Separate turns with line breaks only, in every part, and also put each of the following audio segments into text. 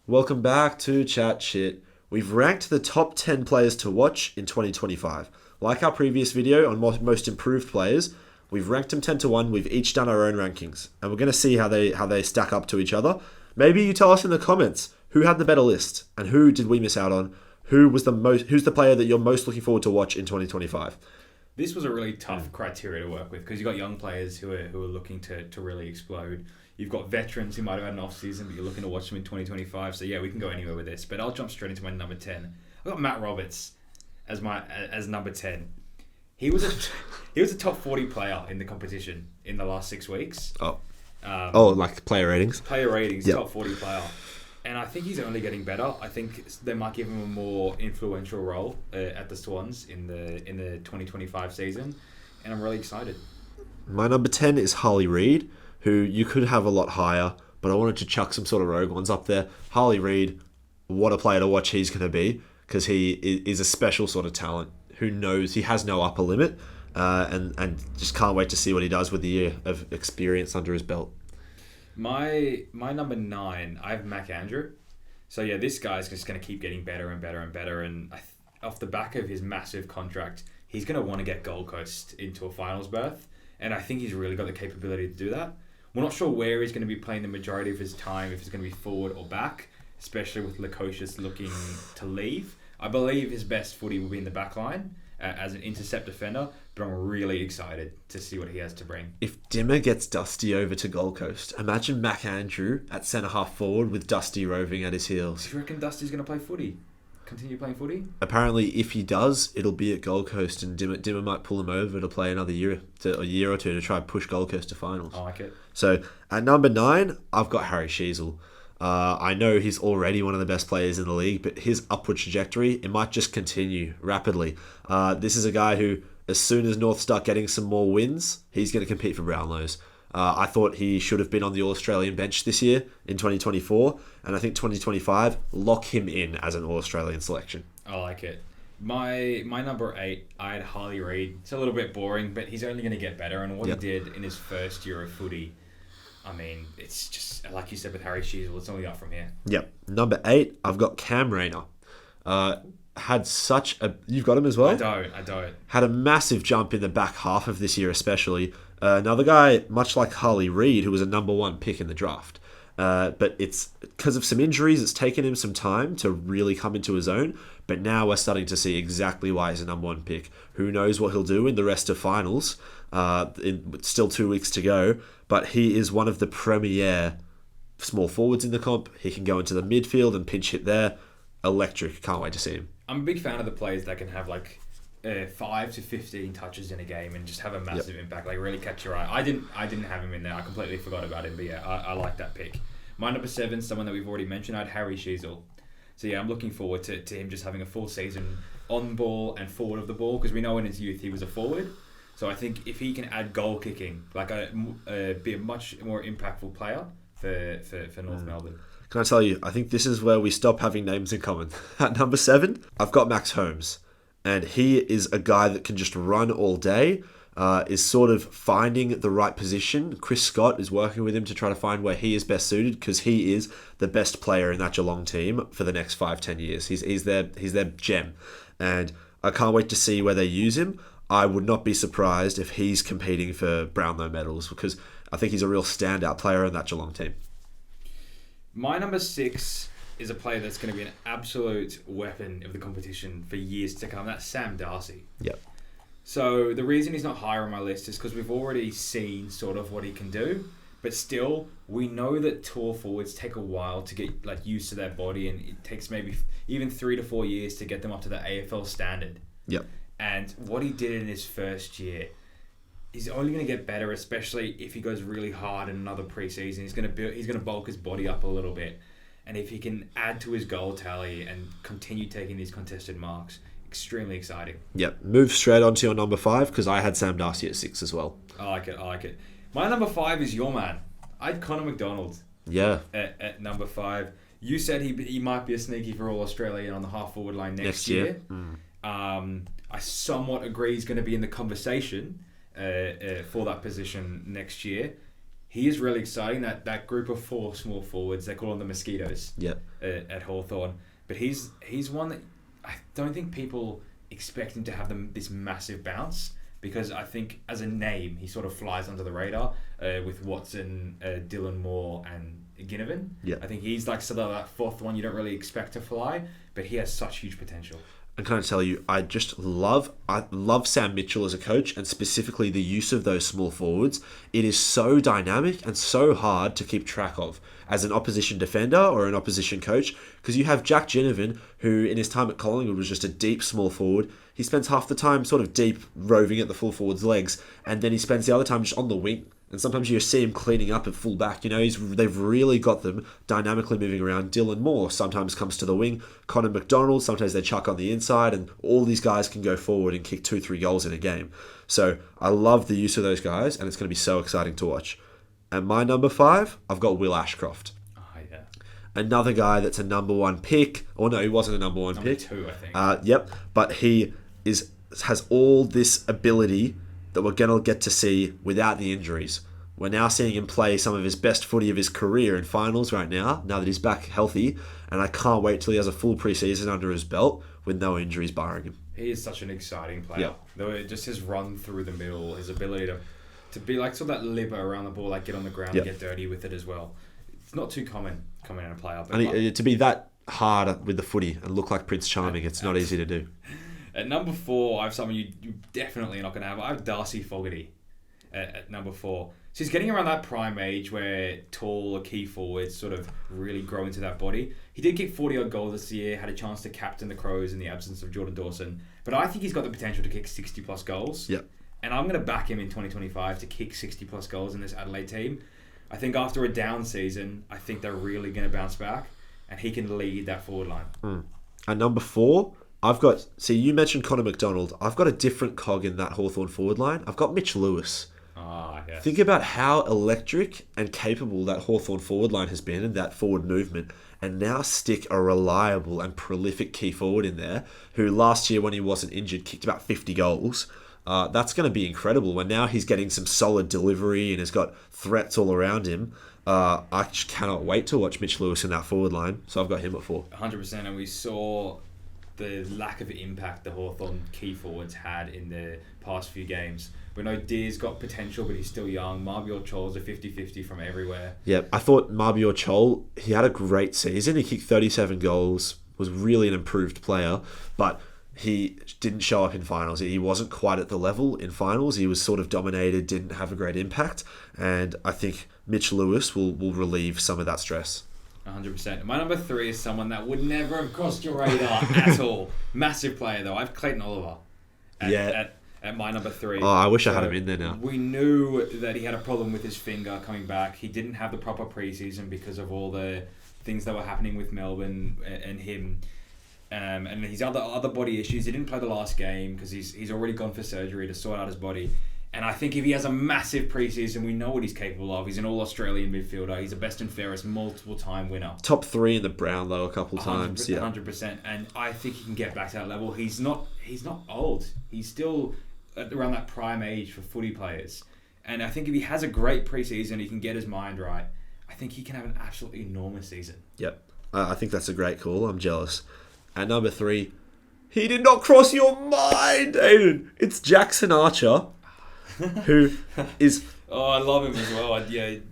Welcome back to Chat Shit. We've ranked the top 10 players to watch in 2025. Like our previous video on most improved players, we've ranked them 10 to 1. We've each done our own rankings, and we're going to see how they stack up to each other. Maybe you tell us in the comments who had the better list and who did we miss out on? Who's the player that you're most looking forward to watch in 2025?
This was a really tough criteria to work with because you've got young players who are looking to really explode. You've got veterans who might have had an off-season, but you're looking to watch them in 2025. So yeah, we can go anywhere with this. But I'll jump straight into my number 10. I've got Matt Roberts as number 10. He was a top 40 player in the competition in the last 6 weeks.
Like player ratings?
Player ratings,
Yep.
top 40 player. And I think he's only getting better. I think they might give him a more influential role at the Swans in the 2025 season. And I'm really excited.
My number 10 is Harley Reid, who you could have a lot higher, but I wanted to chuck some sort of rogue ones up there. Harley Reid, what a player to watch he's going to be, because he is a special sort of talent who knows he has no upper limit, and just can't wait to see what he does with the year of experience under his belt.
My number 9, I have Mac Andrew. So yeah, this guy's just going to keep getting better and better and better. And off the back of his massive contract, he's going to want to get Gold Coast into a finals berth. And I think he's really got the capability to do that. We're not sure where he's going to be playing the majority of his time, if it's going to be forward or back, especially with Lukosius looking to leave. I believe his best footy will be in the back line as an intercept defender, but I'm really excited to see what he has to bring.
If Dimmer gets Dusty over to Gold Coast, imagine Mac Andrew at centre half forward with Dusty roving at his heels.
Do you reckon Dusty's going to play footy? Continue playing footy?
Apparently, if he does, it'll be at Gold Coast, and Dimmer might pull him over to play a year or two to try and push Gold Coast to finals.
I like it.
So at number 9, I've got Harry Sheezel. I know he's already one of the best players in the league, but his upward trajectory, it might just continue rapidly. This is a guy who, as soon as North start getting some more wins, he's going to compete for Brownlows. I thought he should have been on the All-Australian bench this year in 2024, and I think 2025, lock him in as an All-Australian selection.
I like it. My number 8, I had Harley Reid. It's a little bit boring, but he's only going to get better, and what he did in his first year of footy, I mean, it's just, like you said with Harry Sheezel, it's only up from here.
Yep. Number 8, I've got Cam Rayner. You've got him as well?
I don't.
Had a massive jump in the back half of this year especially. Another guy, much like Harley Reid, who was a number 1 pick in the draft. But it's because of some injuries, it's taken him some time to really come into his own. But now we're starting to see exactly why he's a number 1 pick. Who knows what he'll do in the rest of finals. Still 2 weeks to go. But he is one of the premier small forwards in the comp. He can go into the midfield and pinch hit there. Electric. Can't wait to see him.
I'm a big fan of the players that can have 5 to 15 touches in a game and just have a massive impact, really catch your eye. I didn't have him in there. I completely forgot about him, but yeah, I like that pick. My number 7, someone that we've already mentioned, I had Harry Sheezel. So yeah, I'm looking forward to him just having a full season on ball and forward of the ball, because we know in his youth he was a forward. So I think if he can add goal kicking, be a much more impactful player for North Melbourne.
Can I tell you, I think this is where we stop having names in common. At number 7, I've got Max Holmes. And he is a guy that can just run all day, is sort of finding the right position. Chris Scott is working with him to try to find where he is best suited, because he is the best player in that Geelong team for the next 5-10 years. He's their gem. And I can't wait to see where they use him. I would not be surprised if he's competing for Brownlow medals, because I think he's a real standout player in that Geelong team.
My number 6 is a player that's going to be an absolute weapon of the competition for years to come. That's Sam Darcy.
Yep.
So the reason he's not higher on my list is because we've already seen sort of what he can do, but still we know that tall forwards take a while to get used to their body, and it takes maybe even 3 to 4 years to get them up to the AFL standard.
Yep.
And what he did in his first year, he's only going to get better, especially if he goes really hard in another preseason. He's going to bulk his body up a little bit. And if he can add to his goal tally and continue taking these contested marks, extremely exciting.
Yep. Move straight on to your number 5, because I had Sam Darcy at 6 as well.
I like it. My number 5 is your man. I had Connor McDonald.
Yeah.
At number 5. You said he might be a sneaky for All Australian on the half forward line next year. I somewhat agree he's going to be in the conversation for that position next year. He is really exciting. That group of 4 small forwards, they call them the Mosquitoes.
Yeah.
at Hawthorn. But he's one that I don't think people expect him to have this massive bounce, because I think as a name he sort of flies under the radar with Watson, Dylan Moore and Ginnivan.
Yeah.
I think he's like sort of that fourth one you don't really expect to fly, but he has such huge potential.
And can I tell you, I love Sam Mitchell as a coach, and specifically the use of those small forwards. It is so dynamic and so hard to keep track of as an opposition defender or an opposition coach, because you have Jack Ginnivan, who in his time at Collingwood was just a deep small forward. He spends half the time sort of deep roving at the full forward's legs, and then he spends the other time just on the wing. And sometimes you see him cleaning up at full back. You know, they've really got them dynamically moving around. Dylan Moore sometimes comes to the wing. Connor McDonald, sometimes they chuck on the inside. And all these guys can go forward and kick 2-3 goals in a game. So I love the use of those guys, and it's going to be so exciting to watch. And my number 5, I've got Will Ashcroft.
Oh, yeah.
Another guy that's a number 1 pick. Or no, he wasn't a number 1 pick.
Number 2, I think.
Yep. But he has all this ability that we're going to get to see without the injuries. We're now seeing him play some of his best footy of his career in finals right now that he's back healthy, and I can't wait till he has a full preseason under his belt with no injuries barring him.
He is such an exciting player. Yeah. Just his run through the middle, his ability to be like sort of that libber around the ball, like get on the ground and get dirty with it as well. It's not too common coming in a player.
And to be that hard with the footy and look like Prince Charming, it's not easy to do.
At number 4, I have someone you definitely not going to have. I have Darcy Fogarty at number 4. So he's getting around that prime age where tall key forwards sort of really grow into that body. He did kick 40-odd goals this year, had a chance to captain the Crows in the absence of Jordan Dawson. But I think he's got the potential to kick 60-plus goals.
Yep.
And I'm going to back him in 2025 to kick 60-plus goals in this Adelaide team. I think after a down season, I think they're really going to bounce back, and he can lead that forward line.
At number 4, I've got... See, you mentioned Connor McDonald. I've got a different cog in that Hawthorn forward line. I've got Mitch Lewis.
Yes.
Think about how electric and capable that Hawthorn forward line has been in that forward movement, and now stick a reliable and prolific key forward in there who last year when he wasn't injured kicked about 50 goals. That's going to be incredible when now he's getting some solid delivery and has got threats all around him. I just cannot wait to watch Mitch Lewis in that forward line, so I've got him at 4.
100%, and we saw the lack of impact the Hawthorn key forwards had in the past few games. We know Deer's got potential, but he's still young. Marbior Chol's a 50-50 from everywhere.
Yeah, I thought Marbior Chol, he had a great season. He kicked 37 goals, was really an improved player, but he didn't show up in finals. He wasn't quite at the level in finals. He was sort of dominated, didn't have a great impact, and I think Mitch Lewis will relieve some of that stress.
100%. My number 3 is someone that would never have crossed your radar at all. Massive player, though. I have Clayton Oliver at my number 3.
Oh, I wish I had him in there now.
We knew that he had a problem with his finger coming back. He didn't have the proper preseason because of all the things that were happening with Melbourne and him. And his other body issues. He didn't play the last game because he's already gone for surgery to sort out his body. And I think if he has a massive preseason, we know what he's capable of. He's an all-Australian midfielder. He's a best and fairest multiple-time winner.
Top 3 in the Brownlow a couple times.
100%. And I think he can get back to that level. He's not old. He's still around that prime age for footy players. And I think if he has a great preseason, he can get his mind right. I think he can have an absolutely enormous season.
Yep. I think that's a great call. I'm jealous. At number 3, he did not cross your mind, Aiden. It's Jackson Archer, who is...
Oh, I love him as well.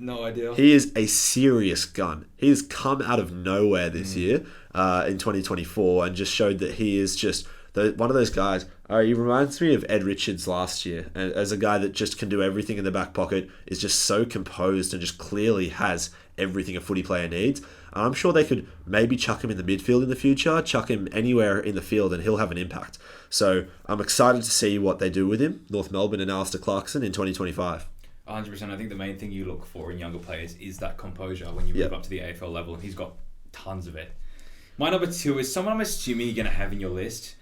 No idea.
He is a serious gun. He has come out of nowhere this year in 2024 and just showed that he is just one of those guys. He reminds me of Ed Richards last year, and as a guy that just can do everything in the back pocket, is just so composed and just clearly has everything a footy player needs. I'm sure they could maybe chuck him in the midfield in the future, chuck him anywhere in the field, and he'll have an impact. So I'm excited to see what they do with him, North Melbourne and Alistair Clarkson in 2025.
100%. I think the main thing you look for in younger players is that composure when you move up to the AFL level, and he's got tons of it. My number 2 is someone I'm assuming you're going to have in your list.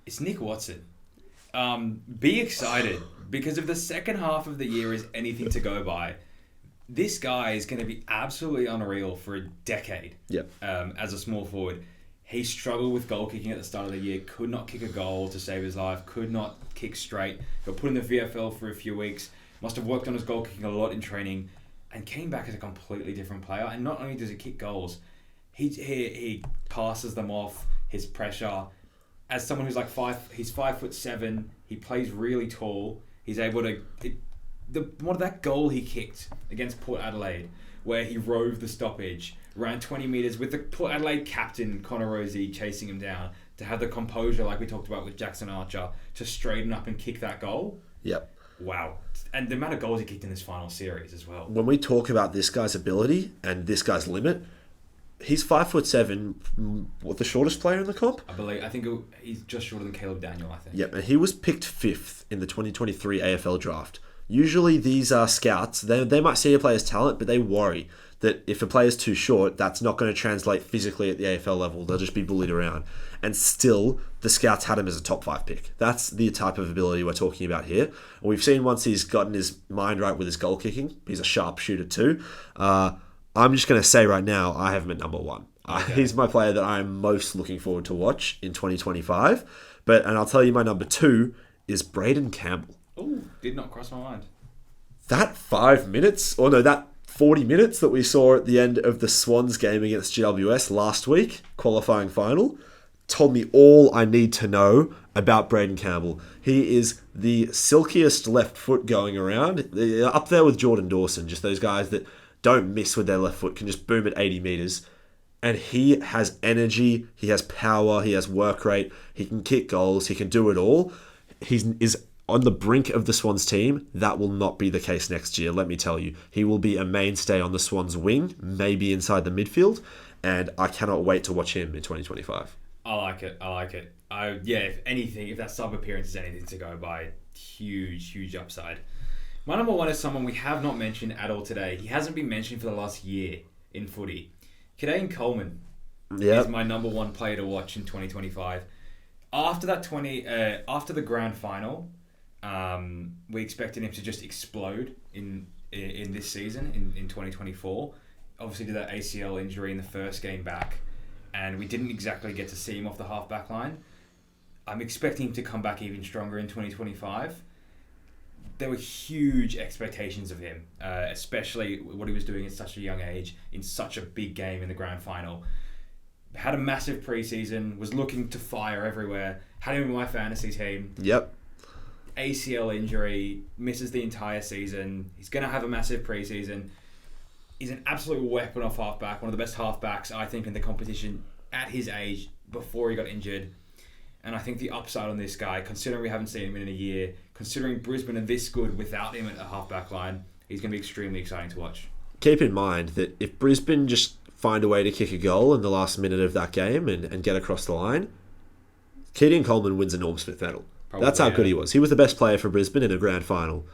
It's Nick Watson. Be excited, because if the second half of the year is anything to go by, this guy is going to be absolutely unreal for a decade. As a small forward. He struggled with goal kicking at the start of the year, could not kick a goal to save his life, could not kick straight, got put in the VFL for a few weeks, must have worked on his goal kicking a lot in training, and came back as a completely different player. And not only does he kick goals, he passes them off. His pressure, as someone who's like he's 5'7". He plays really tall. He's able to that goal he kicked against Port Adelaide, where he roved the stoppage, ran 20 metres with the Port Adelaide captain Connor Rozee chasing him down, to have the composure like we talked about with Jackson Archer to straighten up and kick that goal.
Yep.
Wow. And the amount of goals he kicked in this final series as well.
When we talk about this guy's ability and this guy's limit, he's 5'7", the shortest player in the comp?
I think he's just shorter than Caleb Daniel, I think.
Yep, and he was picked 5th in the 2023 AFL draft. Usually these scouts, they might see a player's talent, but they worry that if a player's too short, that's not going to translate physically at the AFL level. They'll just be bullied around. And still, the scouts had him as a top 5 pick. That's the type of ability we're talking about here. And we've seen once he's gotten his mind right with his goal kicking, he's a sharp shooter too. I'm just going to say right now, I have him at number 1. Okay. He's my player that I'm most looking forward to watch in 2025. And I'll tell you my number 2 is Braden Campbell.
Oh, did not cross my mind.
That 40 minutes that we saw at the end of the Swans game against GWS last week, qualifying final, told me all I need to know about Braden Campbell. He is the silkiest left foot going around, up there with Jordan Dawson, just those guys that don't miss with their left foot, can just boom at 80 metres. And he has energy, he has power, he has work rate, he can kick goals, he can do it all. He is on the brink of the Swans team. That will not be the case next year, let me tell you. He will be a mainstay on the Swans wing, maybe inside the midfield, and I cannot wait to watch him in 2025.
I like it. If that sub appearance is anything to go by, huge upside. My number 1 is someone we have not mentioned at all today. He hasn't been mentioned for the last year in footy. Kadain Coleman is my number 1 player to watch in 2025. After the grand final, we expected him to just explode in this season in 2024. Obviously did that ACL injury in the first game back, and we didn't exactly get to see him off the half-back line. I'm expecting him to come back even stronger in 2025. There were huge expectations of him, especially what he was doing at such a young age, in such a big game in the grand final. Had a massive preseason, was looking to fire everywhere, had him in my fantasy team.
Yep.
ACL injury, misses the entire season. He's going to have a massive preseason. He's an absolute weapon off halfback, one of the best halfbacks, I think, in the competition at his age before he got injured. And I think the upside on this guy, considering we haven't seen him in a year, considering Brisbane are this good without him at the halfback line, he's going to be extremely exciting to watch.
Keep in mind that if Brisbane just find a way to kick a goal in the last minute of that game and get across the line, Kadain Coleman wins a Norm Smith medal. Probably, that's how good he was. He was the best player for Brisbane in a grand final.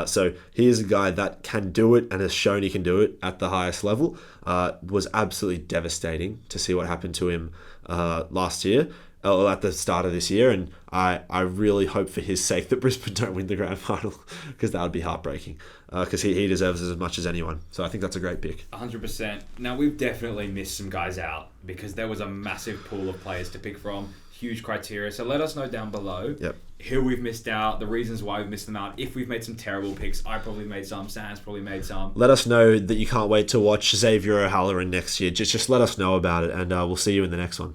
So he is a guy that can do it and has shown he can do it at the highest level. Was absolutely devastating to see what happened to him last year, at the start of this year. And I really hope for his sake that Brisbane don't win the grand final, because that would be heartbreaking, because he deserves it as much as anyone. So I think that's a great pick.
100%. Now, we've definitely missed some guys out because there was a massive pool of players to pick from. Huge criteria. So let us know down below who we've missed out, the reasons why we've missed them out. If we've made some terrible picks, I probably made some, Sam's probably made some.
Let us know that you can't wait to watch Xavier O'Halloran next year. Just let us know about it, and we'll see you in the next one.